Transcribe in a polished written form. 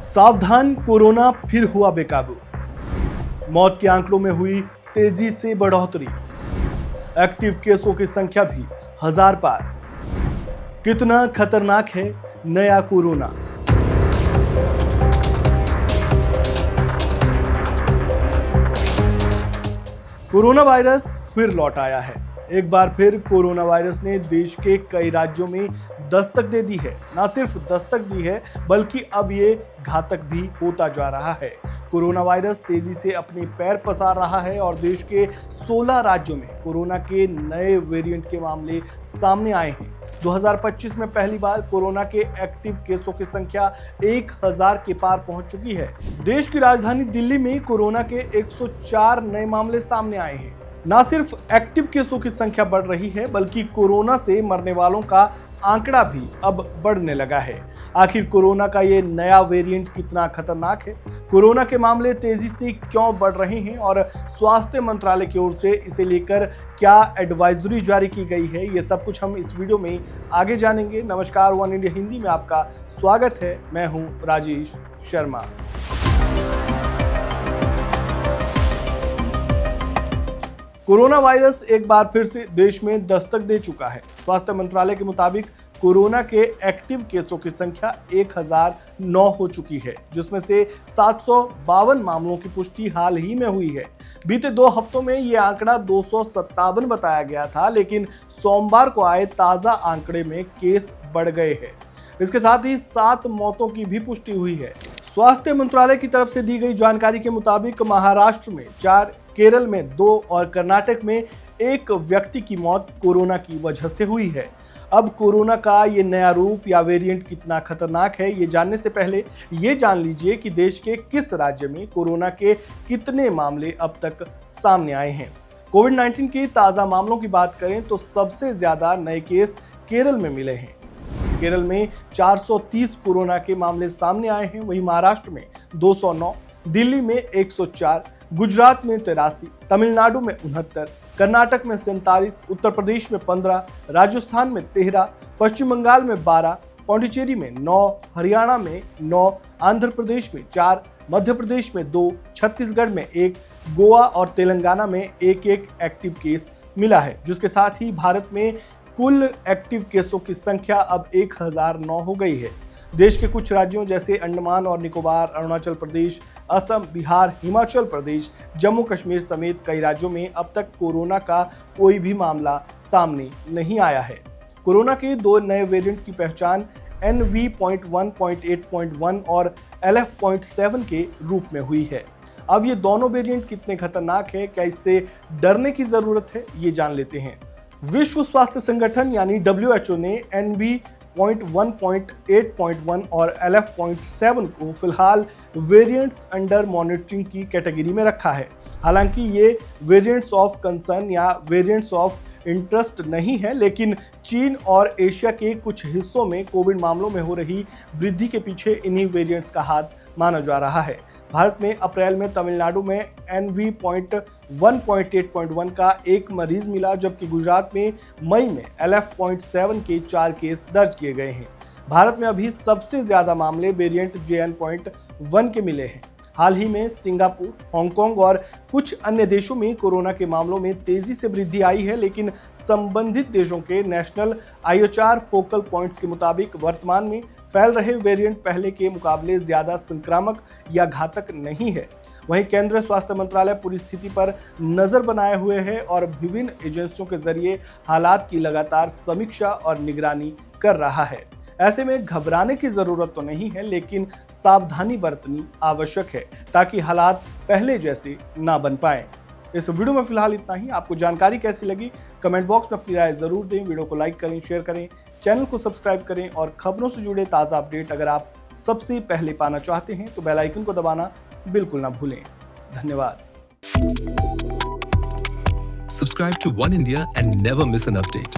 सावधान, कोरोना फिर हुआ बेकाबू। मौत के आंकड़ों में हुई तेजी से बढ़ोतरी। एक्टिव केसों की संख्या भी 1000 पार। कितना खतरनाक है नया कोरोना। कोरोना वायरस फिर लौट आया है। एक बार फिर कोरोना वायरस ने देश के कई राज्यों में दस्तक दे दी है। ना सिर्फ दस्तक दी है बल्कि अब ये घातक भी होता जा रहा है। कोरोना वायरस तेजी से अपने पैर पसार रहा है और देश के 16 राज्यों में कोरोना के नए वेरिएंट के मामले सामने आए हैं। 2025 में पहली बार कोरोना के एक्टिव केसों की संख्या 1000 के पार पहुंच चुकी है। देश की राजधानी दिल्ली में कोरोना के 104 नए मामले सामने आए हैं। ना सिर्फ एक्टिव केसों की संख्या बढ़ रही है बल्कि कोरोना से मरने वालों का आंकड़ा भी अब बढ़ने लगा है। आखिर कोरोना का ये नया वेरिएंट कितना खतरनाक है, कोरोना के मामले तेजी से क्यों बढ़ रहे हैं और स्वास्थ्य मंत्रालय की ओर से इसे लेकर क्या एडवाइजरी जारी की गई है, ये सब कुछ हम इस वीडियो में आगे जानेंगे। नमस्कार, वन इंडिया हिंदी में आपका स्वागत है। मैं हूं राजेश शर्मा। कोरोना वायरस एक बार फिर से देश में दस्तक दे चुका है। स्वास्थ्य मंत्रालय के मुताबिक कोरोना के एक्टिव केसों की संख्या 1009 हो चुकी है, जिसमें से 752 मामलों की पुष्टि हाल ही में हुई है। बीते 2 हफ्तों में ये आंकड़ा 257 बताया गया था, लेकिन सोमवार को आए ताजा आंकड़े में केस बढ़ गए हैं। इसके साथ ही 7 मौतों की भी पुष्टि हुई है। स्वास्थ्य मंत्रालय की तरफ से दी गई जानकारी के मुताबिक महाराष्ट्र में 4, केरल में 2 और कर्नाटक में 1 व्यक्ति की मौत कोरोना की वजह से हुई है। अब कोरोना का ये नया रूप या वेरिएंट कितना खतरनाक है, ये जानने से पहले ये जान लीजिए कि देश के किस राज्य में कोरोना के कितने मामले अब तक सामने आए हैं। कोविड-19 के ताज़ा मामलों की बात करें तो सबसे ज्यादा नए केस केरल में मिले हैं। केरल में 430 कोरोना के मामले सामने आए हैं। वहीं महाराष्ट्र में 209, दिल्ली में 104, गुजरात में 83, तमिलनाडु में 69, कर्नाटक में 47, उत्तर प्रदेश में 15, राजस्थान में 13, पश्चिम बंगाल में 12, पौंडीचेरी में 9, हरियाणा में 9, आंध्र प्रदेश में 4, मध्य प्रदेश में 2, छत्तीसगढ़ में 1, गोवा और तेलंगाना में 1-1 एक्टिव केस मिला है, जिसके साथ ही भारत में कुल एक्टिव केसों की संख्या अब 1009 हो गई है। देश के कुछ राज्यों जैसे अंडमान और निकोबार, अरुणाचल प्रदेश, असम, बिहार, हिमाचल प्रदेश, जम्मू कश्मीर समेत कई राज्यों में अब तक कोरोना का कोई भी मामला सामने नहीं आया है। कोरोना के 2 नए वेरिएंट की पहचान NV.1.8.1 और LF.7 के रूप में हुई है। अब ये दोनों वेरिएंट कितने खतरनाक है, क्या इससे डरने की जरूरत है, ये जान लेते हैं। विश्व स्वास्थ्य संगठन यानी WHO ने NV.1.8.1 और LF.7 को फिलहाल वेरिएंट्स अंडर मॉनिटरिंग की कैटेगरी में रखा है। हालांकि ये वेरिएंट्स ऑफ कंसर्न या वेरिएंट्स ऑफ इंटरेस्ट नहीं है, लेकिन चीन और एशिया के कुछ हिस्सों में कोविड मामलों में हो रही वृद्धि के पीछे इन्हीं वेरिएंट्स का हाथ माना जा रहा है। भारत में अप्रैल में तमिलनाडु में NV.1.8.1 का 1 मरीज मिला, जबकि गुजरात में मई में LF.7 के 4 केस दर्ज किए गए हैं। भारत में अभी सबसे ज्यादा मामले वेरिएंट JN.1 के मिले हैं। हाल ही में सिंगापुर, हांगकांग और कुछ अन्य देशों में कोरोना के मामलों में तेजी से वृद्धि आई है, लेकिन संबंधित देशों के नेशनल IHR फोकल पॉइंट्स के मुताबिक वर्तमान में फैल रहे वेरिएंट पहले के मुकाबले ज्यादा संक्रामक या घातक नहीं है। वहीं केंद्रीय स्वास्थ्य मंत्रालय पूरी स्थिति पर नजर बनाए हुए है और विभिन्न एजेंसियों के जरिए हालात की लगातार समीक्षा और निगरानी कर रहा है। ऐसे में घबराने की जरूरत तो नहीं है, लेकिन सावधानी बरतनी आवश्यक है ताकि हालात पहले जैसे ना बन पाए। इस वीडियो में फिलहाल इतना ही। आपको जानकारी कैसी लगी कमेंट बॉक्स में अपनी राय जरूर दें। वीडियो को लाइक करें, शेयर करें, चैनल को सब्सक्राइब करें और खबरों से जुड़े ताज़ा अपडेट अगर आप सबसे पहले पाना चाहते हैं तो बेल आइकन को दबाना बिल्कुल ना भूलें। धन्यवाद। Subscribe to One India and never miss an update.